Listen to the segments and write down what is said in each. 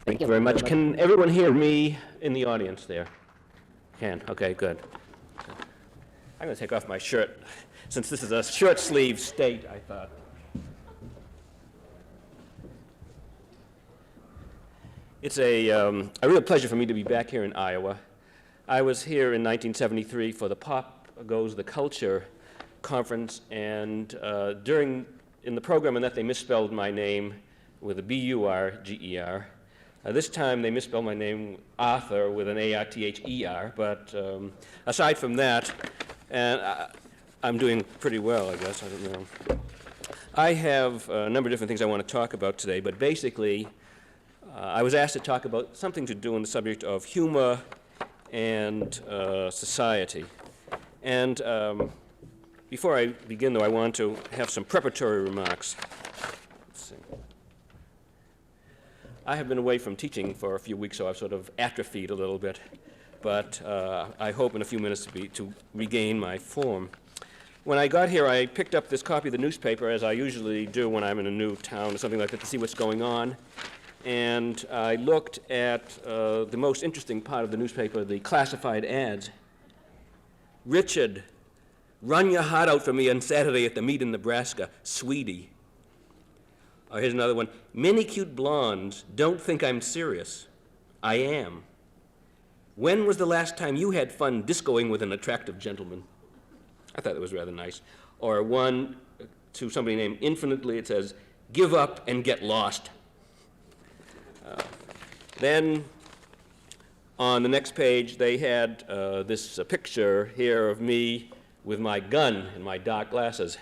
Thank you very much. Can everyone hear me in the audience there? Can? Okay, good. I'm going to take off my shirt. Since this is a short-sleeve state, I thought. It's a real pleasure for me to be back here in Iowa. I was here in 1973 for the Pop Goes the Culture conference, and in the program in that they misspelled my name with a B-U-R-G-E-R. This time they misspelled my name Arthur with an A-R-T-H-E-R, but aside from that, and I'm doing pretty well, I guess, I don't know. I have a number of different things I want to talk about today, but basically I was asked to talk about something to do on the subject of humor and society. And before I begin, though, I want to have some preparatory remarks. Let's see. I have been away from teaching for a few weeks, so I've sort of atrophied a little bit, but I hope in a few minutes to regain my form. When I got here, I picked up this copy of the newspaper, as I usually do when I'm in a new town or something like that, to see what's going on. And I looked at the most interesting part of the newspaper, the classified ads. Richard, run your heart out for me on Saturday at the meet in Nebraska, Sweetie. Oh, here's another one. Many cute blondes don't think I'm serious. I am. When was the last time you had fun discoing with an attractive gentleman? I thought that was rather nice. Or one to somebody named Infinitely, it says, give up and get lost. Then on the next page, they had this picture here of me with my gun and my dark glasses.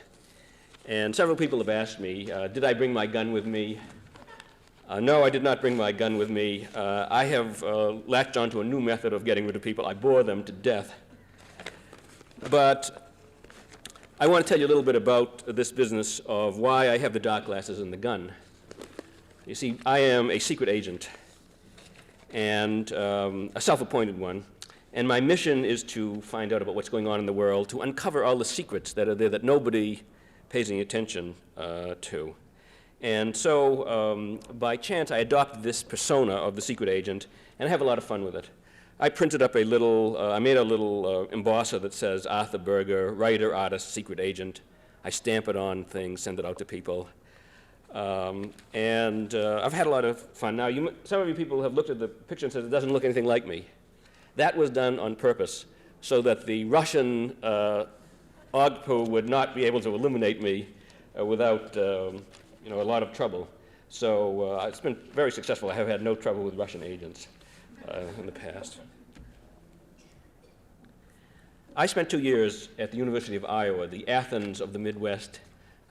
And several people have asked me, did I bring my gun with me? No, I did not bring my gun with me. I have latched onto a new method of getting rid of people. I bore them to death. But I want to tell you a little bit about this business of why I have the dark glasses and the gun. You see, I am a secret agent, and a self-appointed one, and my mission is to find out about what's going on in the world, to uncover all the secrets that are there that nobody pays any attention to. And so, by chance, I adopted this persona of the secret agent, and I have a lot of fun with it. I printed up I made a little embosser that says Arthur Berger, writer, artist, secret agent. I stamp it on things, send it out to people. And I've had a lot of fun. Now, some of you people have looked at the picture and said it doesn't look anything like me. That was done on purpose so that the Russian OGPU would not be able to eliminate me without a lot of trouble. So it's been very successful. I have had no trouble with Russian agents in the past. I spent 2 years at the University of Iowa, the Athens of the Midwest.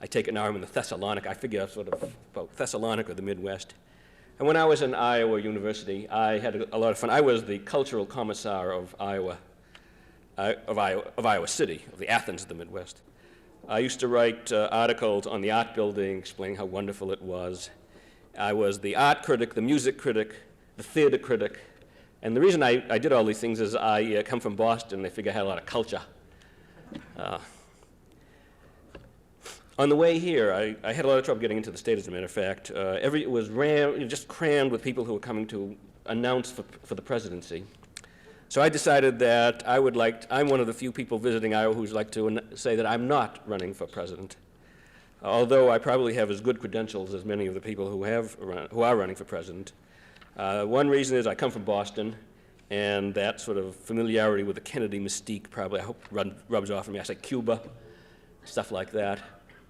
I take it now I'm in the Thessalonica. I figure I'm sort of about Thessalonica, the Midwest. And when I was in Iowa University, I had a lot of fun. I was the cultural commissar of Iowa City, of the Athens of the Midwest. I used to write articles on the art building, explaining how wonderful it was. I was the art critic, the music critic, the theater critic. And the reason I did all these things is I come from Boston, and I figure I had a lot of culture. On the way here, I had a lot of trouble getting into the state, as a matter of fact. It was just crammed with people who were coming to announce for the presidency. So I decided that I'm one of the few people visiting Iowa who's like to say that I'm not running for president, although I probably have as good credentials as many of the people who are running for president. One reason is I come from Boston, and that sort of familiarity with the Kennedy mystique probably, I hope, rubs off on me. I say Cuba, stuff like that.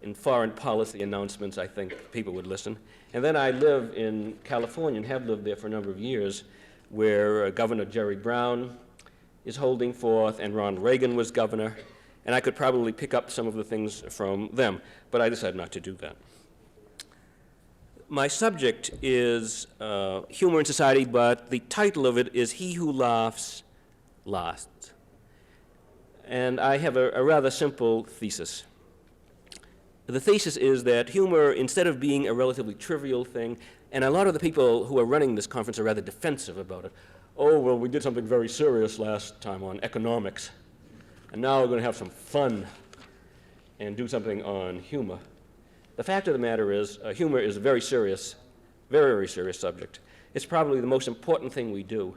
In foreign policy announcements, I think people would listen. And then I live in California and have lived there for a number of years, where Governor Jerry Brown is holding forth, and Ronald Reagan was governor, and I could probably pick up some of the things from them, but I decided not to do that. My subject is humor in society, but the title of it is He Who Laughs Lasts. And I have a rather simple thesis. The thesis is that humor, instead of being a relatively trivial thing, and a lot of the people who are running this conference are rather defensive about it. Oh, well, we did something very serious last time on economics, and now we're going to have some fun and do something on humor. The fact of the matter is, humor is a very serious, very, very serious subject. It's probably the most important thing we do.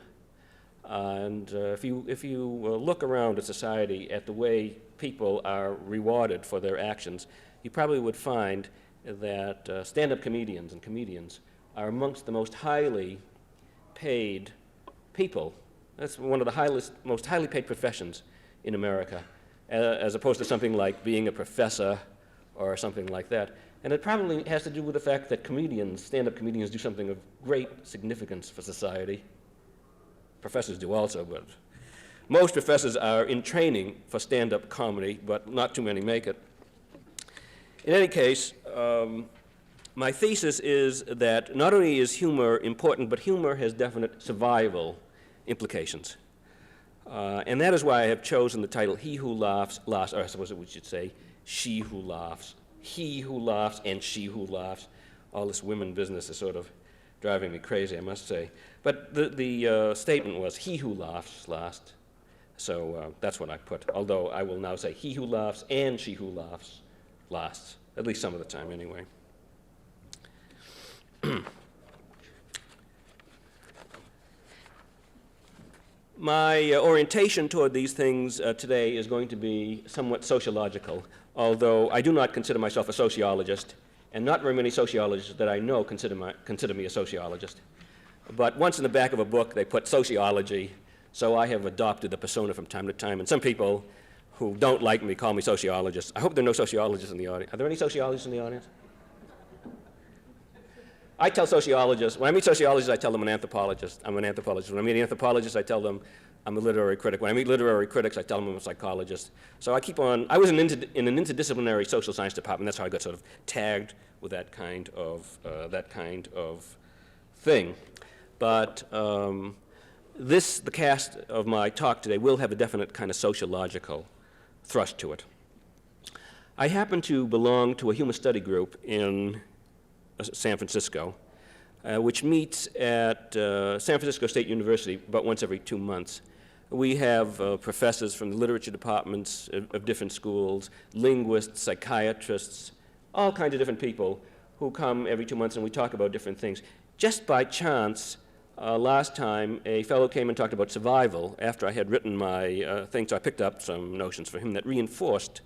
And if you look around at society at the way people are rewarded for their actions, you probably would find that stand-up comedians and comedians are amongst the most highly paid people. That's one of the most highly paid professions in America, as opposed to something like being a professor or something like that. And it probably has to do with the fact that comedians, stand-up comedians, do something of great significance for society. Professors do also, but most professors are in training for stand-up comedy, but not too many make it. In any case, my thesis is that not only is humor important, but humor has definite survival implications. And that is why I have chosen the title, He Who Laughs, Laughs, or I suppose we should say, She Who Laughs. He who laughs and she who laughs. All this women business is sort of driving me crazy, I must say. But the statement was, he who laughs last. So that's what I put, although I will now say, he who laughs and she who laughs lasts, at least some of the time anyway. My orientation toward these things today is going to be somewhat sociological, although I do not consider myself a sociologist, and not very many sociologists that I know consider me a sociologist. But once in the back of a book they put sociology, so I have adopted the persona from time to time, and some people who don't like me call me sociologist. I hope there are no sociologists in the audience. Are there any sociologists in the audience? I tell sociologists, when I meet sociologists, I tell them I'm an anthropologist. When I meet anthropologists, I tell them I'm a literary critic. When I meet literary critics, I tell them I'm a psychologist. So I keep on, I was in an interdisciplinary social science department. That's how I got sort of tagged with that kind of thing. But the cast of my talk today will have a definite kind of sociological thrust to it. I happen to belong to a human study group in San Francisco, which meets at San Francisco State University about once every 2 months. We have professors from the literature departments of different schools, linguists, psychiatrists, all kinds of different people who come every 2 months and we talk about different things. Just by chance, last time a fellow came and talked about survival after I had written my thing, so I picked up some notions for him that reinforced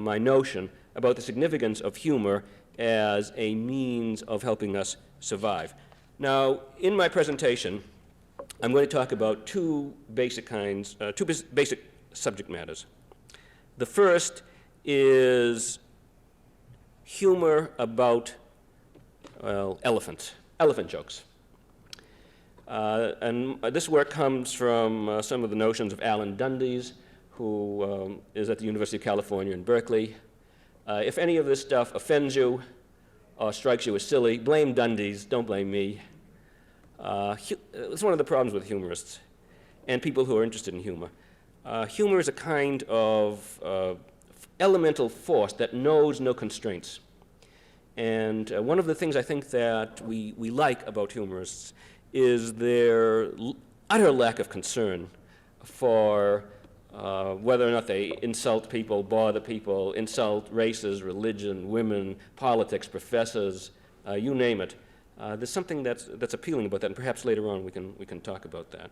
my notion about the significance of humor as a means of helping us survive. Now, in my presentation, I'm going to talk about two basic subject matters. The first is humor about, well, elephant jokes. And this work comes from some of the notions of Alan Dundes, who is at the University of California in Berkeley. If any of this stuff offends you or strikes you as silly, blame Dundes, don't blame me. It's one of the problems with humorists and people who are interested in humor. Humor is a kind of elemental force that knows no constraints. And one of the things I think that we like about humorists is their utter lack of concern for whether or not they insult people, bother people, insult races, religion, women, politics, professors, you name it. There's something that's appealing about that, and perhaps later on we can talk about that.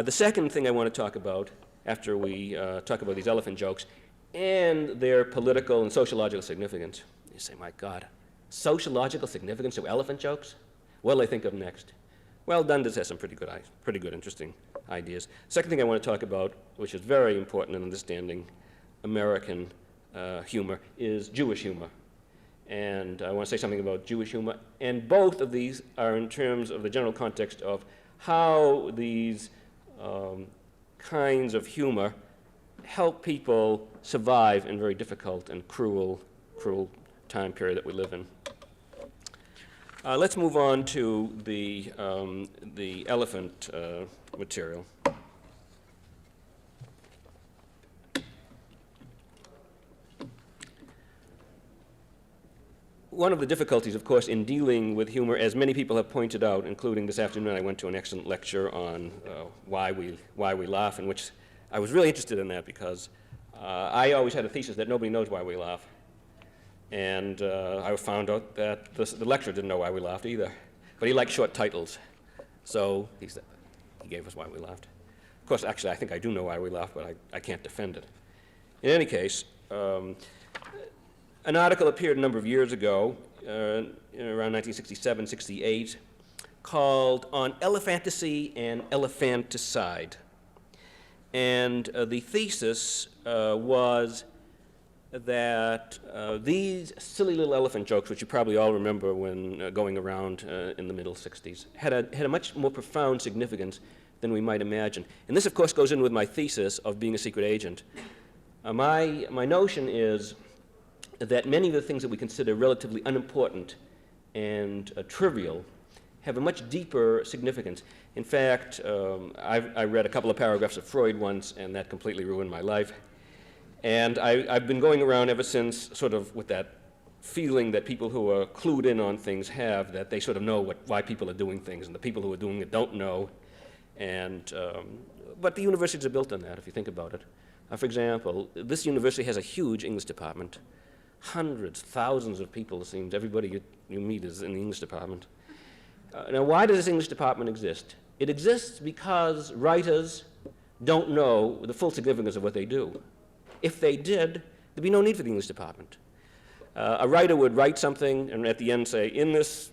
The second thing I want to talk about, after we talk about these elephant jokes, and their political and sociological significance. You say, my God, sociological significance to elephant jokes? What will I think of next? Well, Dundes has some pretty good, interesting ideas. Second thing I want to talk about, which is very important in understanding American humor, is Jewish humor. And I want to say something about Jewish humor. And both of these are in terms of the general context of how these kinds of humor help people survive in very difficult and cruel time period that we live in. Let's move on to the elephant material. One of the difficulties, of course, in dealing with humor, as many people have pointed out, including this afternoon, I went to an excellent lecture on why we laugh, in which I was really interested in that because I always had a thesis that nobody knows why we laugh. And I found out that the lecturer didn't know why we laughed either. But he liked short titles. So he gave us Why We Laughed. Of course, actually, I think I do know why we laughed, but I can't defend it. In any case, an article appeared a number of years ago, around 1967, 68, called On Elephantasy and Elephanticide. And the thesis was that these silly little elephant jokes, which you probably all remember when going around in the middle 60s, had a much more profound significance than we might imagine. And this, of course, goes in with my thesis of being a secret agent. My notion is that many of the things that we consider relatively unimportant and trivial have a much deeper significance. In fact, I read a couple of paragraphs of Freud once, and that completely ruined my life. And I've been going around ever since, sort of with that feeling that people who are clued in on things have, that they sort of know why people are doing things, and the people who are doing it don't know. And, but the universities are built on that, if you think about it. For example, this university has a huge English department. Hundreds, thousands of people, it seems. Everybody you meet is in the English department. Now, why does this English department exist? It exists because writers don't know the full significance of what they do. If they did, there'd be no need for the English department. A writer would write something and at the end say, in this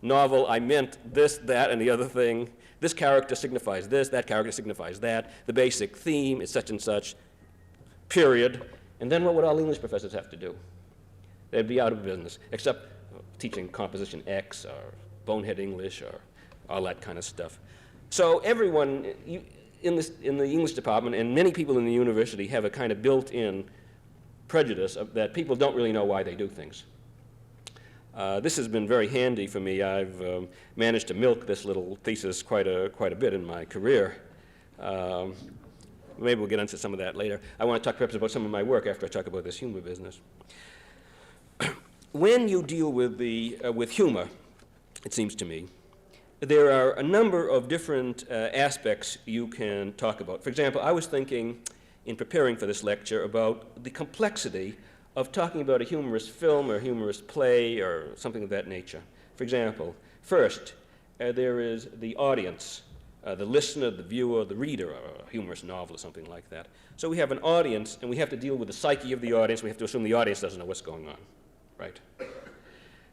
novel, I meant this, that, and the other thing. This character signifies this, that character signifies that. The basic theme is such and such, period. And then what would all English professors have to do? They'd be out of business, except teaching composition X or bonehead English or all that kind of stuff. So everyone in the English department and many people in the university have a kind of built-in prejudice that people don't really know why they do things. This has been very handy for me. I've managed to milk this little thesis quite a bit in my career. Maybe we'll get into some of that later. I want to talk perhaps about some of my work after I talk about this humor business. When you deal with humor, it seems to me, there are a number of different aspects you can talk about. For example, I was thinking in preparing for this lecture about the complexity of talking about a humorous film or humorous play or something of that nature. For example, first, there is the audience, the listener, the viewer, the reader, or a humorous novel or something like that. So we have an audience, and we have to deal with the psyche of the audience. We have to assume the audience doesn't know what's going on, right?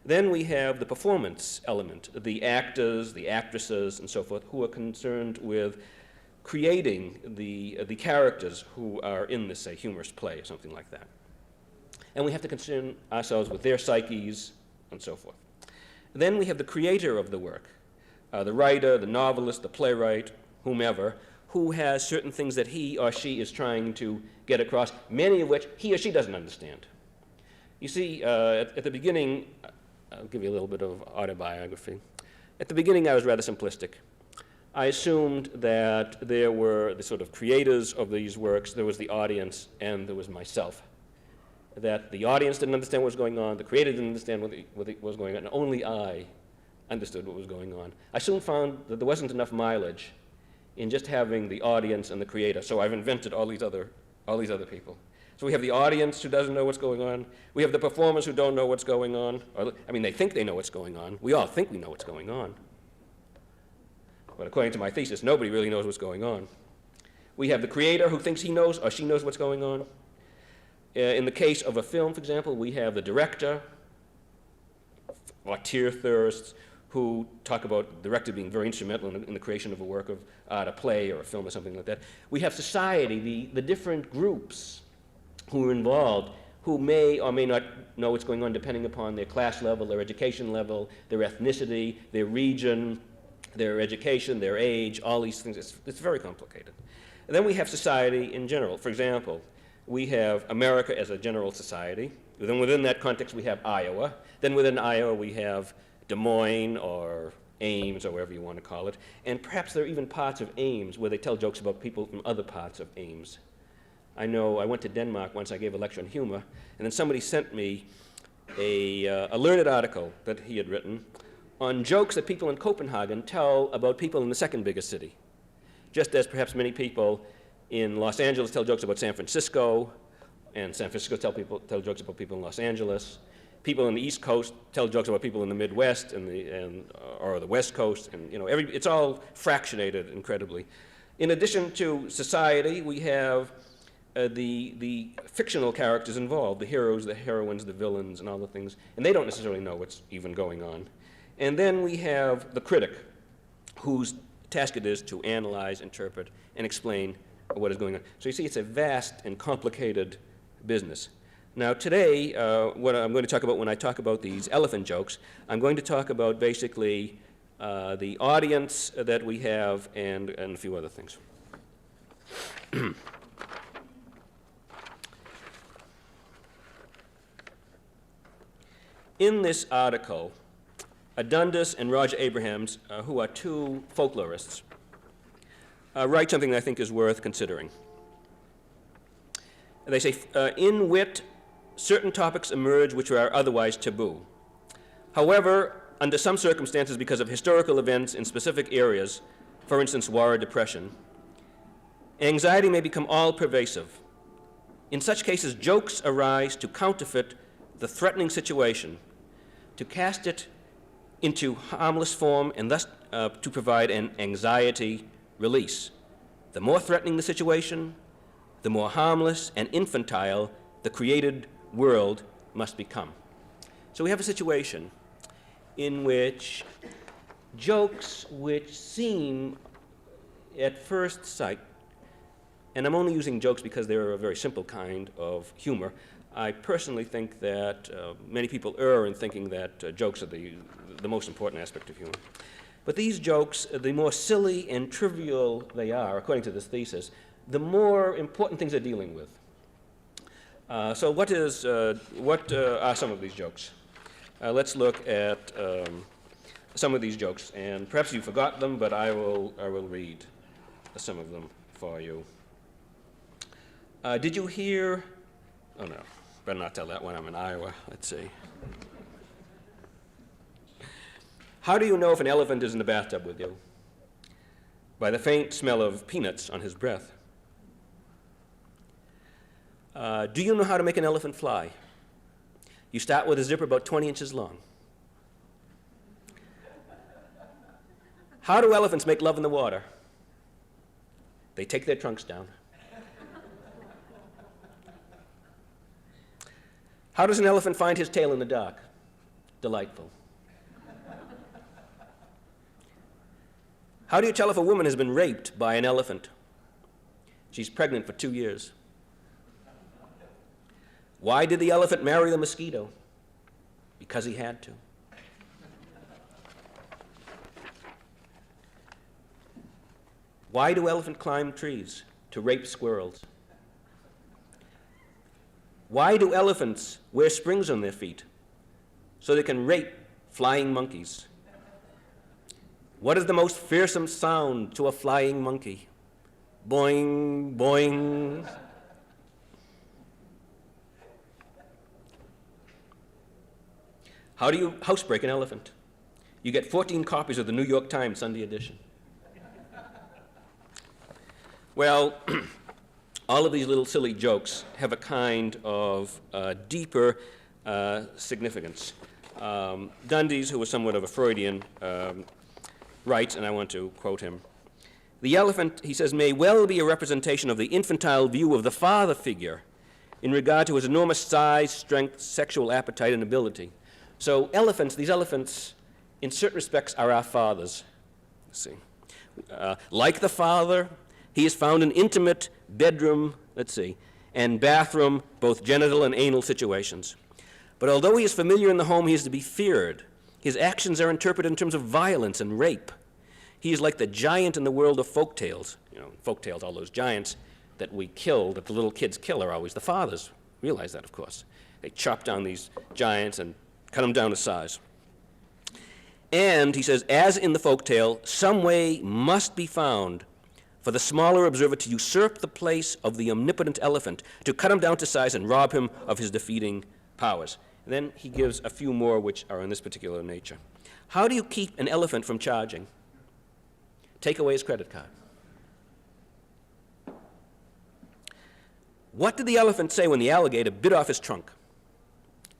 Then we have the performance element, the actors, the actresses, and so forth, who are concerned with creating the characters who are in this, say, humorous play or something like that. And we have to concern ourselves with their psyches and so forth. Then we have the creator of the work, the writer, the novelist, the playwright, whomever, who has certain things that he or she is trying to get across, many of which he or she doesn't understand. You see, at the beginning, I'll give you a little bit of autobiography. At the beginning, I was rather simplistic. I assumed that there were the sort of creators of these works, there was the audience, and there was myself. That the audience didn't understand what was going on, the creator didn't understand what was going on, and only I understood what was going on. I soon found that there wasn't enough mileage in just having the audience and the creator, so I've invented all these other people. So we have the audience who doesn't know what's going on. We have the performers who don't know what's going on. They think they know what's going on. We all think we know what's going on. But according to my thesis, nobody really knows what's going on. We have the creator who thinks he knows or she knows what's going on. In the case of a film, for example, we have the director, or tear theorists, who talk about the director being very instrumental in the creation of a work of art, a play or a film or something like that. We have society, the different groups who are involved, who may or may not know what's going on depending upon their class level, their education level, their ethnicity, their region, their education, their age, all these things. It's very complicated. And then we have society in general. For example, we have America as a general society. Then within that context, we have Iowa. Then within Iowa, we have Des Moines or Ames or whatever you want to call it. And perhaps there are even parts of Ames where they tell jokes about people from other parts of Ames. I know I went to Denmark once, I gave a lecture on humor, and then somebody sent me a learned article that he had written on jokes that people in Copenhagen tell about people in the second biggest city. Just as perhaps many people in Los Angeles tell jokes about San Francisco, and San Francisco tell jokes about people in Los Angeles, people on the East Coast tell jokes about people in the Midwest or the West Coast, and it's all fractionated incredibly. In addition to society, we have the fictional characters involved, the heroes, the heroines, the villains, and all the things, and they don't necessarily know what's even going on. And then we have the critic, whose task it is to analyze, interpret, and explain what is going on. So you see, it's a vast and complicated business. Now today, what I'm going to talk about when I talk about these elephant jokes, I'm going to talk about basically the audience that we have and a few other things. In this article, Dundas and Roger Abrahams, who are two folklorists, write something that I think is worth considering. They say, in wit, certain topics emerge which are otherwise taboo. However, under some circumstances, because of historical events in specific areas, for instance, war or depression, anxiety may become all-pervasive. In such cases, jokes arise to counterfeit the threatening situation, to cast it into harmless form, and thus to provide an anxiety release. The more threatening the situation, the more harmless and infantile the created world must become. So we have a situation in which jokes which seem at first sight, and I'm only using jokes because they're a very simple kind of humor. I personally think that many people err in thinking that jokes are the most important aspect of humor. But these jokes, the more silly and trivial they are, according to this thesis, the more important things they're dealing with. So what are some of these jokes? Let's look at some of these jokes, and perhaps you forgot them, but I will read some of them for you. Did you hear? Oh no, better not tell that one. I'm in Iowa. Let's see. How do you know if an elephant is in the bathtub with you? By the faint smell of peanuts on his breath. Do you know how to make an elephant fly? You start with a zipper about 20 inches long. How do elephants make love in the water? They take their trunks down. How does an elephant find his tail in the dark? Delightful. How do you tell if a woman has been raped by an elephant? She's pregnant for 2 years. Why did the elephant marry the mosquito? Because he had to. Why do elephants climb trees? To rape squirrels. Why do elephants wear springs on their feet? So they can rape flying monkeys. What is the most fearsome sound to a flying monkey? Boing, boing. How do you housebreak an elephant? You get 14 copies of the New York Times Sunday edition. Well, all of these little silly jokes have a kind of deeper significance. Dundas, who was somewhat of a Freudian, writes, and I want to quote him, "The elephant," he says, "may well be a representation of the infantile view of the father figure in regard to his enormous size, strength, sexual appetite, and ability." So these elephants, in certain respects, are our fathers. Let's see. Like the father, he is found in intimate bedroom, and bathroom, both genital and anal situations. But although he is familiar in the home, he is to be feared. His actions are interpreted in terms of violence and rape. He is like the giant in the world of folk tales. Folk tales, all those giants that we kill, that the little kids kill, are always the fathers. Realize that, of course. They chop down these giants and cut them down to size. And, he says, as in the folk tale, some way must be found for the smaller observer to usurp the place of the omnipotent elephant, to cut him down to size and rob him of his defeating powers. And then he gives a few more which are in this particular nature. How do you keep an elephant from charging? Take away his credit card. What did the elephant say when the alligator bit off his trunk?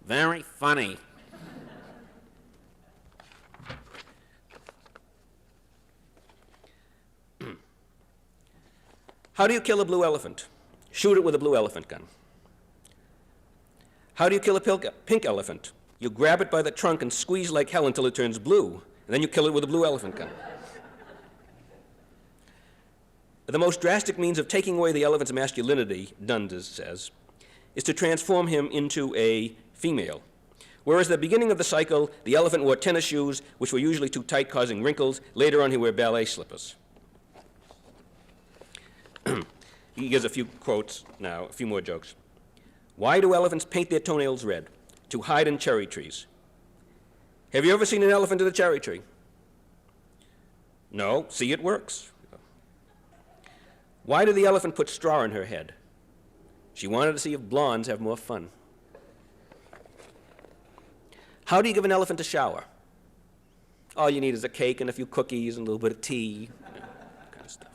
Very funny. How do you kill a blue elephant? Shoot it with a blue elephant gun. How do you kill a pink elephant? You grab it by the trunk and squeeze like hell until it turns blue, and then you kill it with a blue elephant gun. The most drastic means of taking away the elephant's masculinity, Dundes says, is to transform him into a female. Whereas at the beginning of the cycle, the elephant wore tennis shoes, which were usually too tight, causing wrinkles. Later on, he wore ballet slippers. He gives a few quotes now, a few more jokes. Why do elephants paint their toenails red? To hide in cherry trees. Have you ever seen an elephant in a cherry tree? No, see, it works. Why did the elephant put straw in her head? She wanted to see if blondes have more fun. How do you give an elephant a shower? All you need is a cake and a few cookies and a little bit of tea, kind of stuff.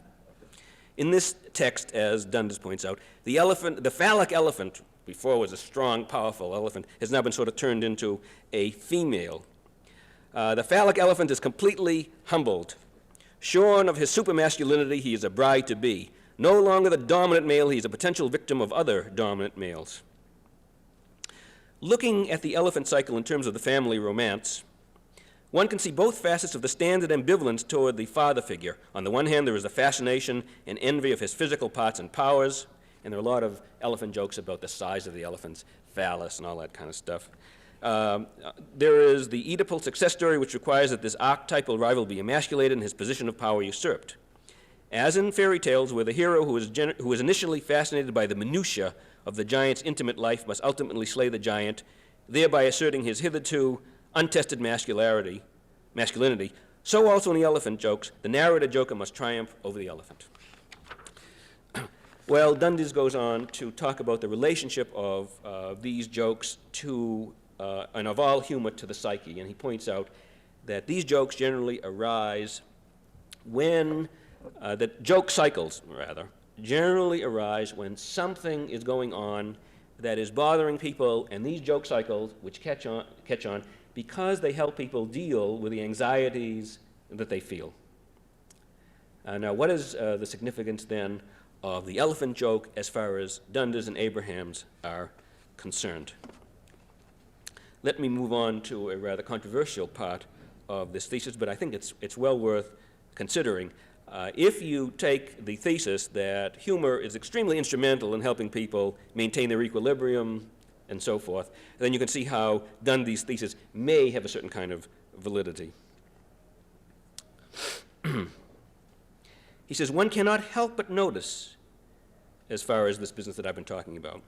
In this text, as Dundes points out, the phallic elephant, before was a strong, powerful elephant, has now been sort of turned into a female. The phallic elephant is completely humbled. Shorn of his supermasculinity, he is a bride to be. No longer the dominant male, he is a potential victim of other dominant males. Looking at the elephant cycle in terms of the family romance, one can see both facets of the standard ambivalence toward the father figure. On the one hand, there is a fascination and envy of his physical parts and powers, and there are a lot of elephant jokes about the size of the elephant's phallus and all that kind of stuff. There is the Oedipal success story, which requires that this archetypal rival be emasculated and his position of power usurped. As in fairy tales, where the hero who is initially fascinated by the minutiae of the giant's intimate life must ultimately slay the giant, thereby asserting his hitherto untested masculinity, so also in the elephant jokes, the narrator joker must triumph over the elephant. Well, Dundes goes on to talk about the relationship of these jokes to, and of all humor to the psyche, and he points out that these jokes generally arise when, that joke cycles, rather, generally arise when something is going on that is bothering people, and these joke cycles, which catch on because they help people deal with the anxieties that they feel. Now, what is the significance then of the elephant joke as far as Dundes and Abrahams are concerned? Let me move on to a rather controversial part of this thesis, but I think it's well worth considering. If you take the thesis that humor is extremely instrumental in helping people maintain their equilibrium and so forth, then you can see how Dundes' thesis may have a certain kind of validity. He says, one cannot help but notice, as far as this business that I've been talking about,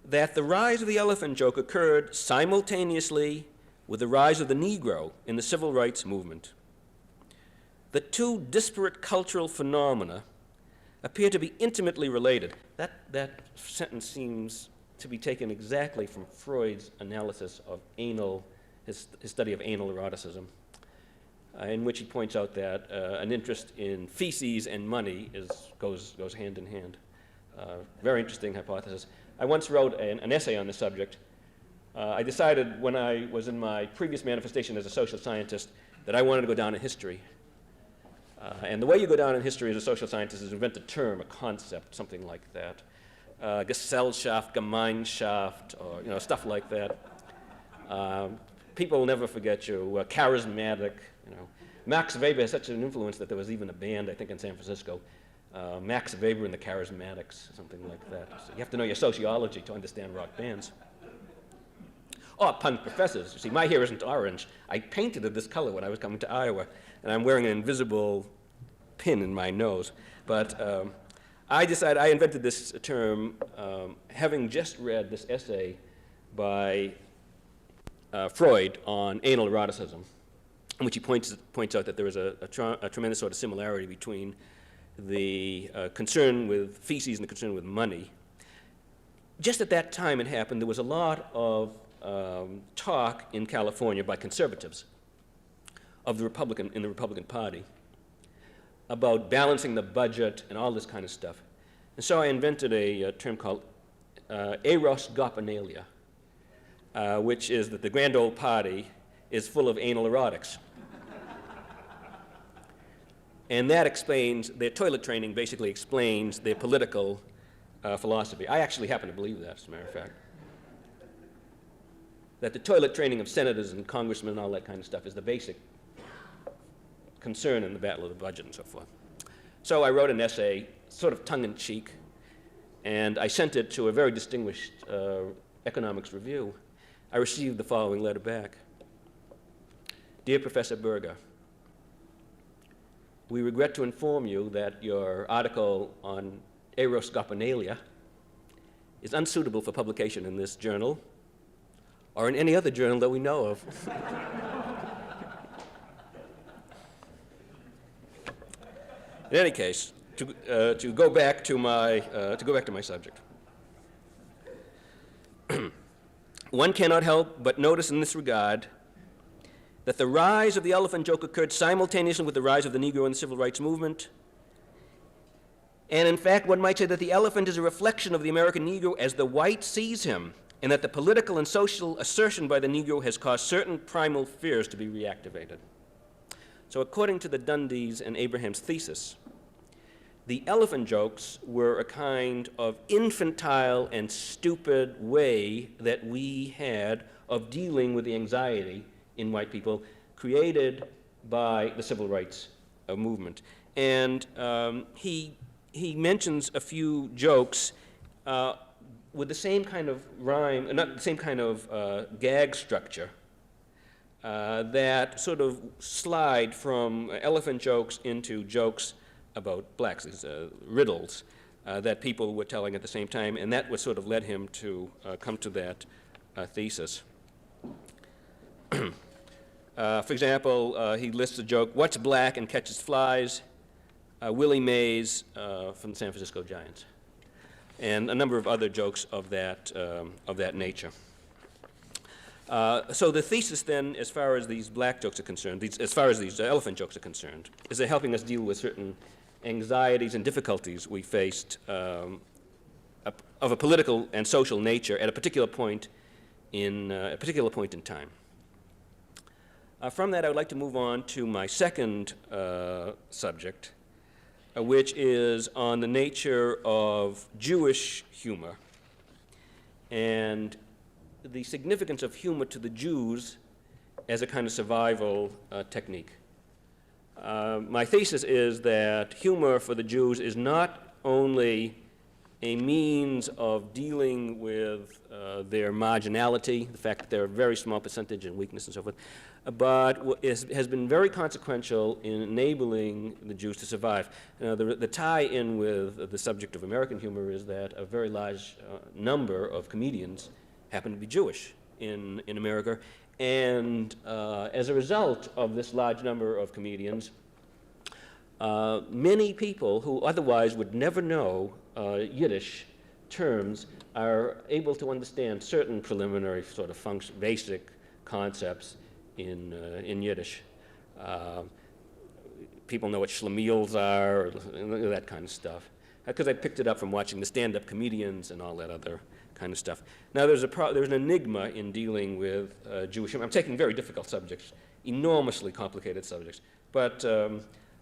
that the rise of the elephant joke occurred simultaneously with the rise of the Negro in the civil rights movement. The two disparate cultural phenomena appear to be intimately related. That sentence seems to be taken exactly from Freud's analysis of his study of anal eroticism, in which he points out that an interest in feces and money goes hand in hand. Very interesting hypothesis. I once wrote an essay on this subject. I decided when I was in my previous manifestation as a social scientist that I wanted to go down in history. And the way you go down in history as a social scientist is invent a term, a concept, something like that. Gesellschaft, Gemeinschaft, or stuff like that. People will never forget you. Charismatic, Max Weber has such an influence that there was even a band, I think, in San Francisco. Max Weber and the Charismatics, something like that. So you have to know your sociology to understand rock bands. Oh, punk professors. You see, my hair isn't orange. I painted it this color when I was coming to Iowa, and I'm wearing an invisible pin in my nose. But I invented this term having just read this essay by Freud on anal eroticism, in which he points out that there is a tremendous sort of similarity between the concern with feces and the concern with money. Just at that time it happened, there was a lot of talk in California by conservatives in the Republican Party about balancing the budget and all this kind of stuff. And so I invented a term called eros goponalia, which is that the grand old party is full of anal erotics. And that explains, their toilet training basically explains their political philosophy. I actually happen to believe that, as a matter of fact. That the toilet training of senators and congressmen and all that kind of stuff is the basic concern in the battle of the budget and so forth. So I wrote an essay, sort of tongue-in-cheek, and I sent it to a very distinguished economics review. I received the following letter back. Dear Professor Berger, we regret to inform you that your article on aeroscopenalia is unsuitable for publication in this journal or in any other journal that we know of. In any case, to go back to my subject. One cannot help but notice in this regard that the rise of the elephant joke occurred simultaneously with the rise of the Negro in the civil rights movement. And in fact, one might say that the elephant is a reflection of the American Negro as the white sees him, and that the political and social assertion by the Negro has caused certain primal fears to be reactivated. So according to the Dundies and Abraham's thesis, the elephant jokes were a kind of infantile and stupid way that we had of dealing with the anxiety in white people created by the civil rights movement. And he mentions a few jokes with the same kind of rhyme, not the same kind of gag structure that sort of slide from elephant jokes into jokes about blacks, these riddles that people were telling at the same time, and that was sort of led him to come to that thesis. For example, he lists a joke, "What's black and catches flies?" Willie Mays from the San Francisco Giants, and a number of other jokes of that nature. So the thesis then, as far as these black jokes are concerned, as far as these elephant jokes are concerned, is they're helping us deal with certain anxieties and difficulties we faced of a political and social nature at a particular point in time. From that, I would like to move on to my second subject, which is on the nature of Jewish humor and the significance of humor to the Jews as a kind of survival technique. My thesis is that humor for the Jews is not only a means of dealing with their marginality, the fact that they're a very small percentage and weakness and so forth, but has been very consequential in enabling the Jews to survive. The tie-in with the subject of American humor is that a very large number of comedians happen to be Jewish in America, and as a result of this large number of comedians, many people who otherwise would never know Yiddish terms are able to understand certain preliminary sort of basic concepts in Yiddish. People know what schlemiels are, or that kind of stuff, because I picked it up from watching the stand-up comedians and all that other kind of stuff. Now, there's an enigma in dealing with Jewish humor. I'm taking very difficult subjects, enormously complicated subjects, but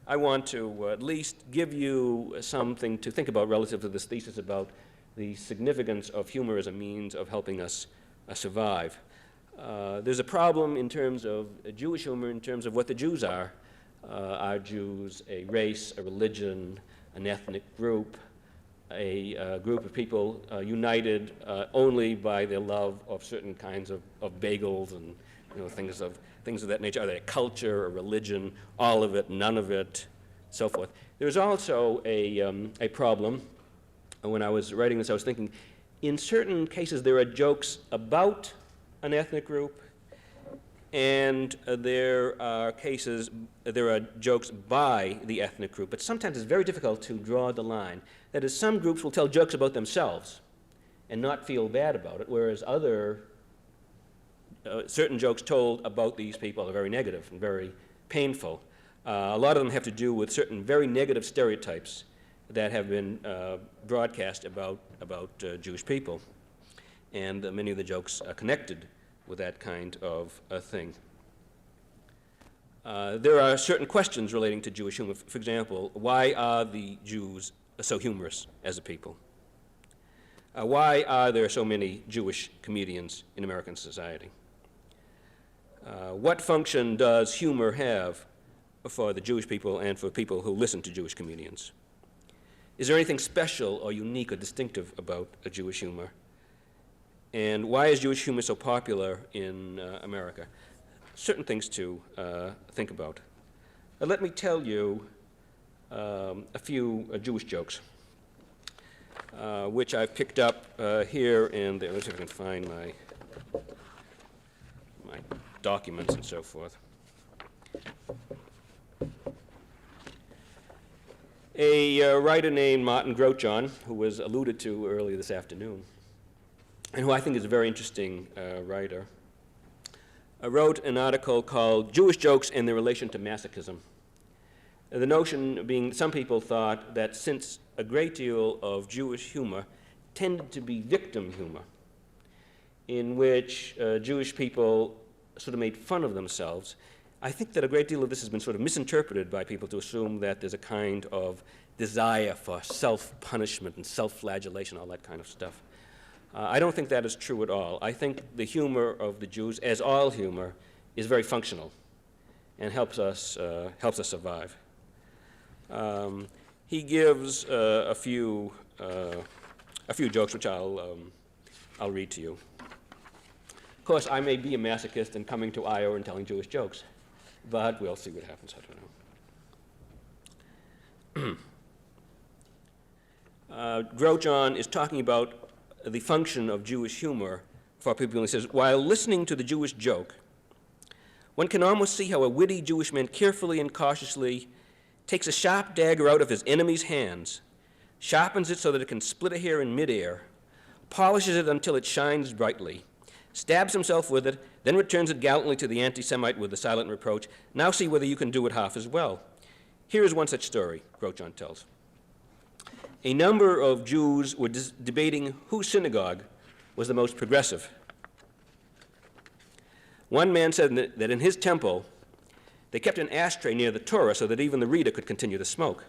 I want to at least give you something to think about relative to this thesis about the significance of humor as a means of helping us survive. There's a problem in terms of Jewish humor in terms of what the Jews are. Are Jews a race, a religion, an ethnic group, a group of people united only by their love of certain kinds of bagels and things of that nature? Are they a culture, a religion, all of it, none of it, so forth? There's also a problem. When I was writing this, I was thinking, in certain cases there are jokes about an ethnic group, and there are jokes by the ethnic group, but sometimes it's very difficult to draw the line. That is, some groups will tell jokes about themselves and not feel bad about it, whereas certain jokes told about these people are very negative and very painful. A lot of them have to do with certain very negative stereotypes that have been broadcast about Jewish people, and many of the jokes are connected with that kind of a thing. There are certain questions relating to Jewish humor. For example, why are the Jews so humorous as a people? Why are there so many Jewish comedians in American society? What function does humor have for the Jewish people and for people who listen to Jewish comedians? Is there anything special or unique or distinctive about a Jewish humor? And why is Jewish humor so popular in America? Certain things to think about. Let me tell you a few Jewish jokes, which I've picked up here and there. Let's see if I can find my documents and so forth. A writer named Martin Grochon, who was alluded to earlier this afternoon, and who I think is a very interesting writer, wrote an article called Jewish Jokes and Their Relation to Masochism. The notion being some people thought that since a great deal of Jewish humor tended to be victim humor, in which Jewish people sort of made fun of themselves, I think that a great deal of this has been sort of misinterpreted by people to assume that there's a kind of desire for self-punishment and self-flagellation, all that kind of stuff. I don't think that is true at all. I think the humor of the Jews, as all humor, is very functional and helps us survive. He gives a few jokes which I'll read to you. Of course, I may be a masochist in coming to Iowa and telling Jewish jokes, but we'll see what happens. I don't know. Grochon is talking about the function of Jewish humor for people. He says, while listening to the Jewish joke, one can almost see how a witty Jewish man carefully and cautiously takes a sharp dagger out of his enemy's hands, sharpens it so that it can split a hair in midair, polishes it until it shines brightly, stabs himself with it, then returns it gallantly to the anti-Semite with the silent reproach, now see whether you can do it half as well. Here is one such story, Grochon tells. A number of Jews were debating whose synagogue was the most progressive. One man said that in his temple, they kept an ashtray near the Torah so that even the reader could continue to smoke.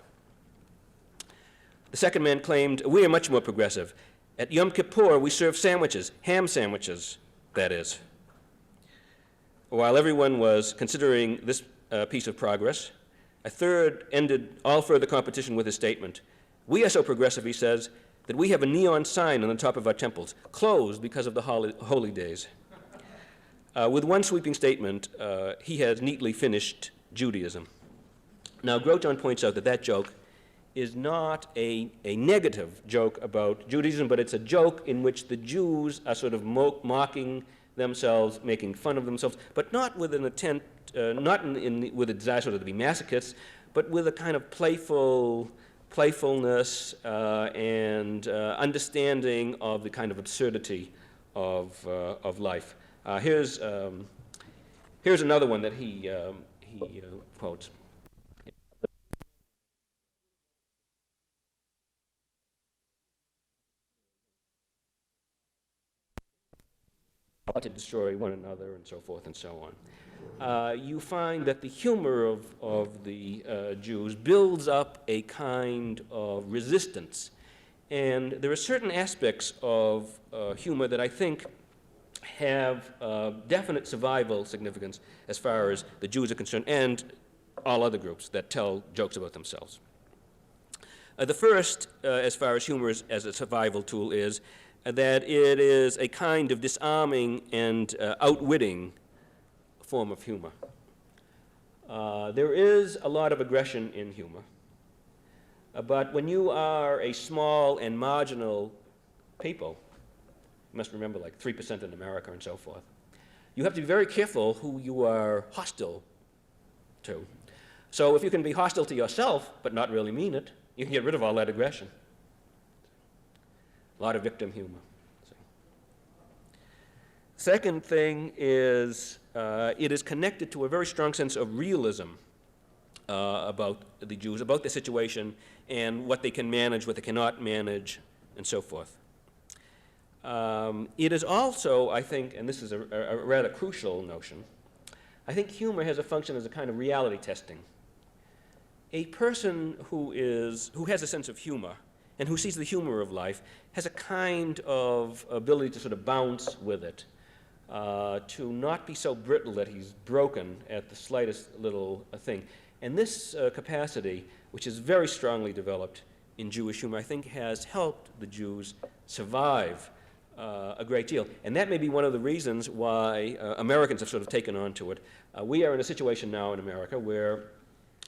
The second man claimed, we are much more progressive. At Yom Kippur, we serve sandwiches, ham sandwiches, that is. While everyone was considering this piece of progress, a third ended all further competition with his statement. We are so progressive, he says, that we have a neon sign on the top of our temples, closed because of the holy days. With one sweeping statement, he has neatly finished Judaism. Now, Grochon points out that that joke is not a negative joke about Judaism, but it's a joke in which the Jews are sort of mocking themselves, making fun of themselves, but not with an attempt, with a desire sort of to be masochists, but with a kind of playfulness and understanding of the kind of absurdity of life. Here's another one that he quotes. To destroy one another and so forth and so on. You find that the humor of the Jews builds up a kind of resistance. And there are certain aspects of humor that I think have definite survival significance as far as the Jews are concerned and all other groups that tell jokes about themselves. The first, as far as humor as a survival tool, is that it is a kind of disarming and outwitting form of humor. There is a lot of aggression in humor, but when you are a small and marginal people, you must remember like 3% in America and so forth, you have to be very careful who you are hostile to. So if you can be hostile to yourself but not really mean it, you can get rid of all that aggression. A lot of victim humor. Second thing is it is connected to a very strong sense of realism about the Jews, about the situation, and what they can manage, what they cannot manage, and so forth. It is also, I think, and this is a rather crucial notion, I think humor has a function as a kind of reality testing. A person who has a sense of humor and who sees the humor of life has a kind of ability to sort of bounce with it, to not be so brittle that he's broken at the slightest little thing. And this capacity, which is very strongly developed in Jewish humor, I think has helped the Jews survive a great deal. And that may be one of the reasons why Americans have sort of taken on to it. We are in a situation now in America where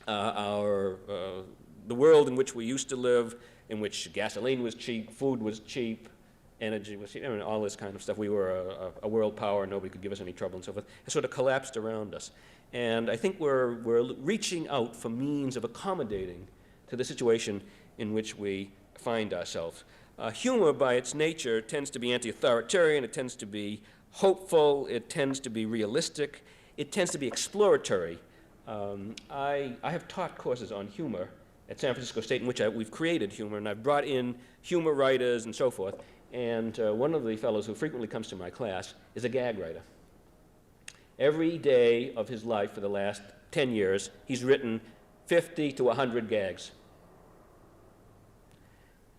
the world in which we used to live, in which gasoline was cheap, food was cheap, energy was cheap, I mean, all this kind of stuff. We were a world power, nobody could give us any trouble and so forth. It sort of collapsed around us. And I think we're reaching out for means of accommodating to the situation in which we find ourselves. Humor, by its nature, tends to be anti-authoritarian, it tends to be hopeful, it tends to be realistic, it tends to be exploratory. I have taught courses on humor at San Francisco State in which we've created humor, and I've brought in humor writers and so forth. And one of the fellows who frequently comes to my class is a gag writer. Every day of his life for the last 10 years, he's written 50 to 100 gags.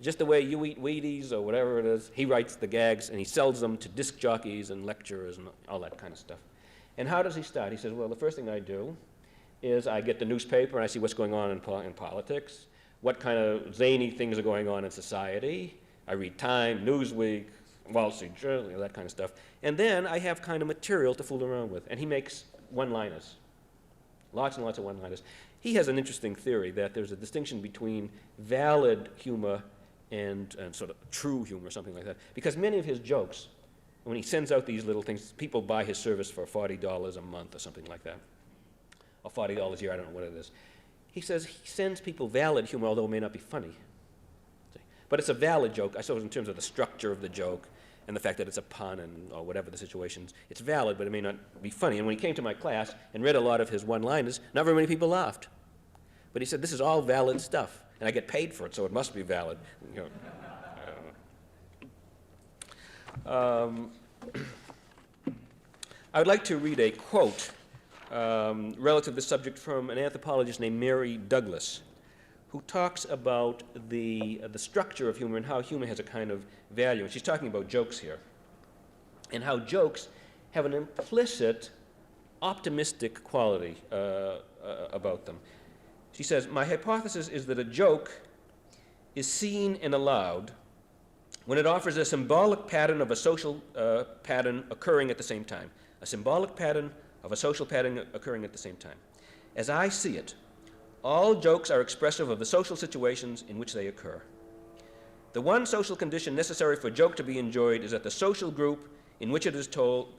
Just the way you eat Wheaties or whatever it is, he writes the gags and he sells them to disc jockeys and lecturers and all that kind of stuff. And how does he start? He says, well, the first thing I do is I get the newspaper and I see what's going on in politics, what kind of zany things are going on in society. I read Time, Newsweek, Wall Street Journal, that kind of stuff. And then I have kind of material to fool around with. And he makes one-liners, lots and lots of one-liners. He has an interesting theory that there's a distinction between valid humor and sort of true humor, something like that. Because many of his jokes, when he sends out these little things, people buy his service for $40 a month or something like that, or $40 a year, I don't know what it is. He says he sends people valid humor, although it may not be funny. But it's a valid joke, I suppose, in terms of the structure of the joke and the fact that it's a pun or whatever the situations. It's valid, but it may not be funny. And when he came to my class and read a lot of his one-liners, not very many people laughed. But he said, this is all valid stuff, and I get paid for it, so it must be valid. You know. I would like to read a quote relative to this subject from an anthropologist named Mary Douglas, who talks about the structure of humor and how humor has a kind of value. And she's talking about jokes here, and how jokes have an implicit optimistic quality about them. She says, my hypothesis is that a joke is seen and allowed when it offers a symbolic pattern of a social pattern occurring at the same time. A symbolic pattern of a social pattern occurring at the same time. As I see it, all jokes are expressive of the social situations in which they occur. The one social condition necessary for a joke to be enjoyed is that the social group in which it is told,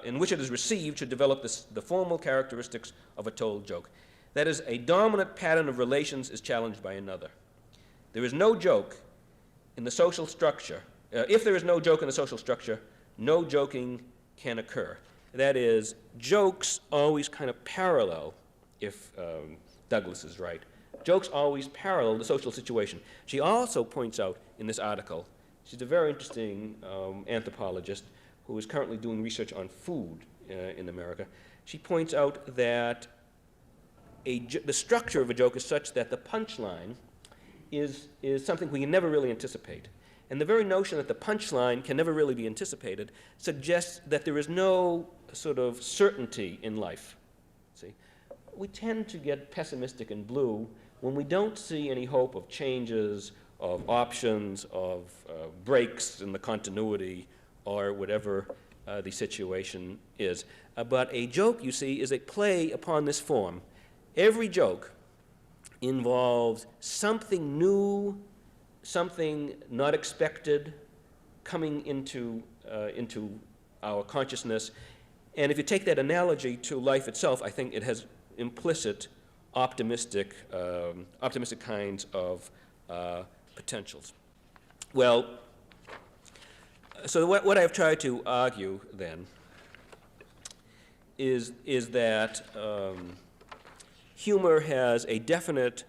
in which it is received, should develop the formal characteristics of a told joke. That is, a dominant pattern of relations is challenged by another. There is no joke in the social structure. If there is no joke in the social structure, no joking can occur. That is, jokes always kind of parallel, if Douglas is right. Jokes always parallel the social situation. She also points out in this article, she's a very interesting anthropologist who is currently doing research on food in America. She points out that the structure of a joke is such that the punchline is something we can never really anticipate. And the very notion that the punchline can never really be anticipated suggests that there is no sort of certainty in life. See? We tend to get pessimistic and blue when we don't see any hope of changes, of options, of breaks in the continuity, or whatever the situation is. But a joke, you see, is a play upon this form. Every joke involves something new, something not expected coming into our consciousness. And if you take that analogy to life itself, I think it has implicit optimistic kinds of potentials. Well, so what I've tried to argue then is that humor has a definite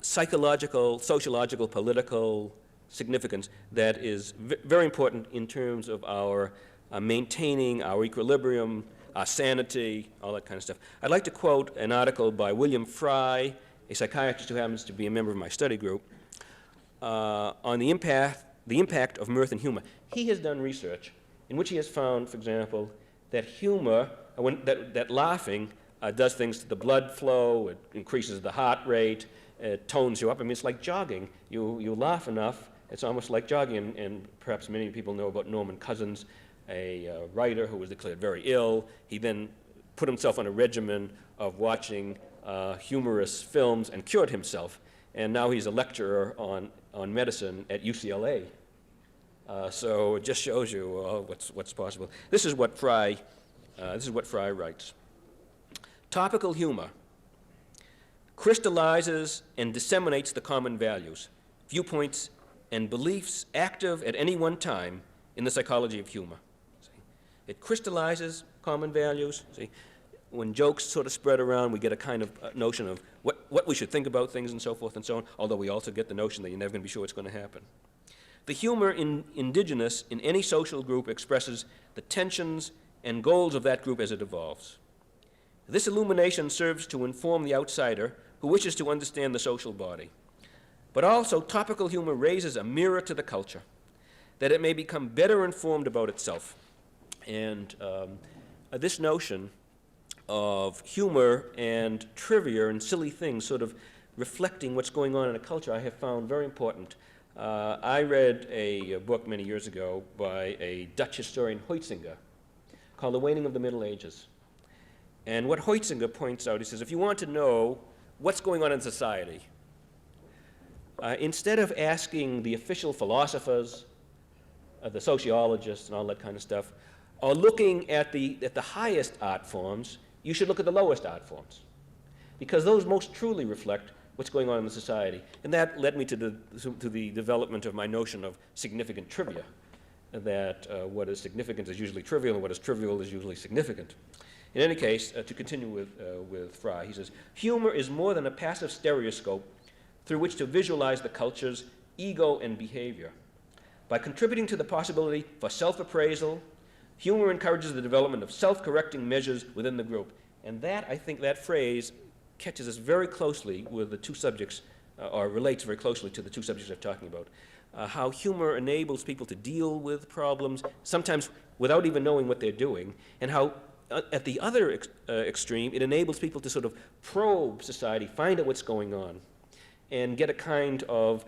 psychological, sociological, political significance that is very important in terms of our maintaining our equilibrium, our sanity, all that kind of stuff. I'd like to quote an article by William Fry, a psychiatrist who happens to be a member of my study group, on the impact of mirth and humor. He has done research in which he has found, for example, that humor, that laughing does things to the blood flow, it increases the heart rate, it tones you up. I mean, it's like jogging. You laugh enough, it's almost like jogging. And perhaps many people know about Norman Cousins, a writer who was declared very ill. He then put himself on a regimen of watching humorous films and cured himself. And now he's a lecturer on medicine at UCLA. So it just shows you what's possible. This is what Fry writes. Topical humor crystallizes and disseminates the common values, viewpoints, and beliefs active at any one time in the psychology of humor. See? It crystallizes common values. See? When jokes sort of spread around, we get a kind of notion of what we should think about things and so forth and so on, although we also get the notion that you're never going to be sure what's going to happen. The humor indigenous in any social group expresses the tensions and goals of that group as it evolves. This illumination serves to inform the outsider who wishes to understand the social body. But also, topical humor raises a mirror to the culture, that it may become better informed about itself. And this notion of humor and trivia and silly things sort of reflecting what's going on in a culture I have found very important. I read a book many years ago by a Dutch historian, Huizinga, called The Waning of the Middle Ages. And what Huizinga points out, he says, if you want to know what's going on in society, instead of asking the official philosophers, the sociologists and all that kind of stuff, or looking at the highest art forms, you should look at the lowest art forms, because those most truly reflect what's going on in the society. And that led me to the development of my notion of significant trivia, that what is significant is usually trivial, and what is trivial is usually significant. In any case, to continue with Fry, he says, humor is more than a passive stereoscope through which to visualize the culture's ego and behavior. By contributing to the possibility for self-appraisal, humor encourages the development of self-correcting measures within the group. And that, I think that phrase catches us very closely with the two subjects, or relates very closely to the two subjects I'm talking about. How humor enables people to deal with problems, sometimes without even knowing what they're doing, and how at the other extreme, it enables people to sort of probe society, find out what's going on, and get a kind of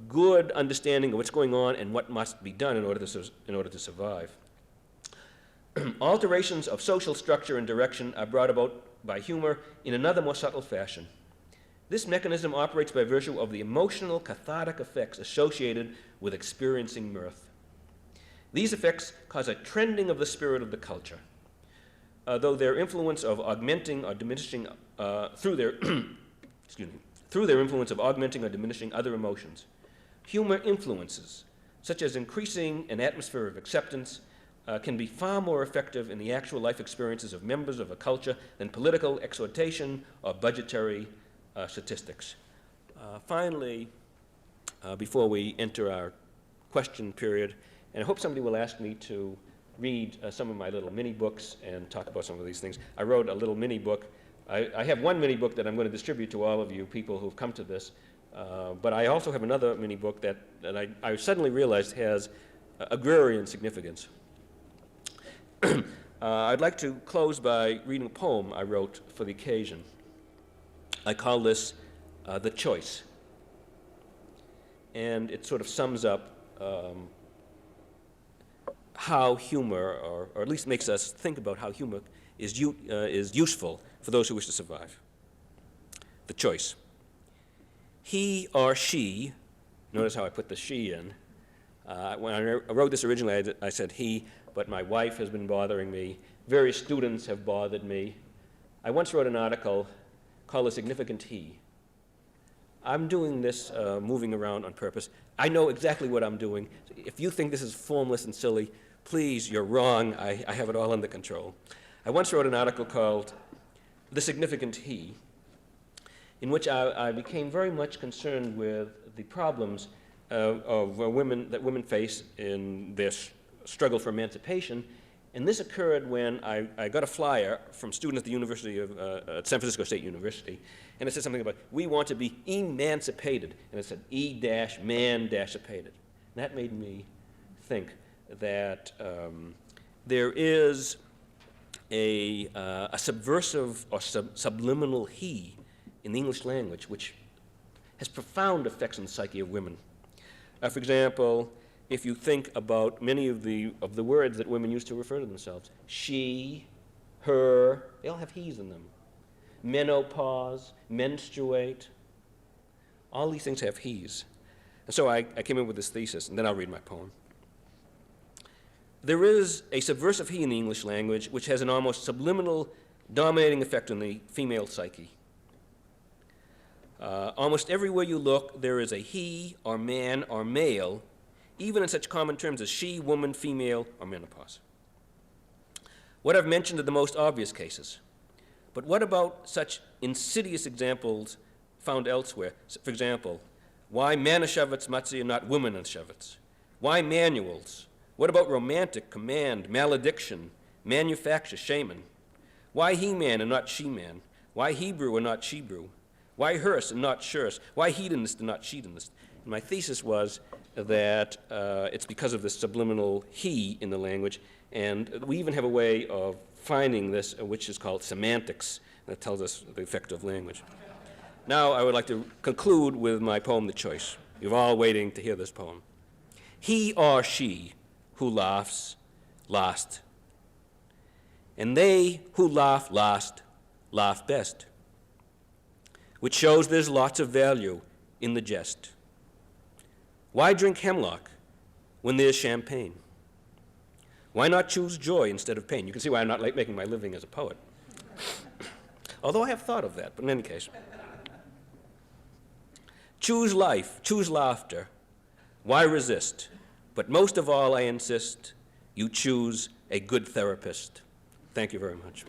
good understanding of what's going on and what must be done in order to survive. Alterations of social structure and direction are brought about by humor in another more subtle fashion. This mechanism operates by virtue of the emotional cathartic effects associated with experiencing mirth. These effects cause a trending of the spirit of the culture, though their influence of augmenting or diminishing through their influence of augmenting or diminishing other emotions. Humor influences, such as increasing an atmosphere of acceptance, can be far more effective in the actual life experiences of members of a culture than political exhortation or budgetary statistics. Finally, before we enter our question period, and I hope somebody will ask me to read some of my little mini books and talk about some of these things. I wrote a little mini book. I have one mini book that I'm going to distribute to all of you people who've come to this, but I also have another mini book that I suddenly realized has agrarian significance. I'd like to close by reading a poem I wrote for the occasion. I call this The Choice. And it sort of sums up how humor, or at least makes us think about how humor is useful for those who wish to survive. The Choice. He or she, notice how I put the she in. When I wrote this originally, I said he, but my wife has been bothering me. Various students have bothered me. I once wrote an article called A Significant He. I'm doing this moving around on purpose. I know exactly what I'm doing. If you think this is formless and silly, please, you're wrong. I have it all under control. I once wrote an article called The Significant He, in which I became very much concerned with the problems women that women face in their struggle for emancipation. And this occurred when I got a flyer from students at the University of San Francisco State University, and it said something about, we want to be emancipated, and it said E-man-apated. And that made me think that there is a subversive or subliminal he in the English language which has profound effects on the psyche of women. For example, if you think about many of the words that women use to refer to themselves, she, her, they all have he's in them. Menopause, menstruate, all these things have he's. And so I came up with this thesis, and then I'll read my poem. There is a subversive he in the English language which has an almost subliminal, dominating effect on the female psyche. Almost everywhere you look, there is a he or man or male, even in such common terms as she, woman, female, or menopause. What I've mentioned are the most obvious cases. But what about such insidious examples found elsewhere? For example, why Manischewitz Matzi and not Womanischewitz? Why manuals? What about romantic, command, malediction, manufacture, shaman? Why he-man and not she-man? Why Hebrew and not Shebrew? Why hearse and not shurse? Why hedonist and not shedonist? And my thesis was that it's because of this subliminal he in the language, and we even have a way of finding this, which is called semantics, that tells us the effect of language. Now I would like to conclude with my poem, The Choice. You're all waiting to hear this poem. He or she who laughs last, and they who laugh last laugh best, which shows there's lots of value in the jest. Why drink hemlock when there's champagne? Why not choose joy instead of pain? You can see why I'm not making my living as a poet. Although I have thought of that, but in any case. Choose life, choose laughter. Why resist? But most of all, I insist, you choose a good therapist. Thank you very much.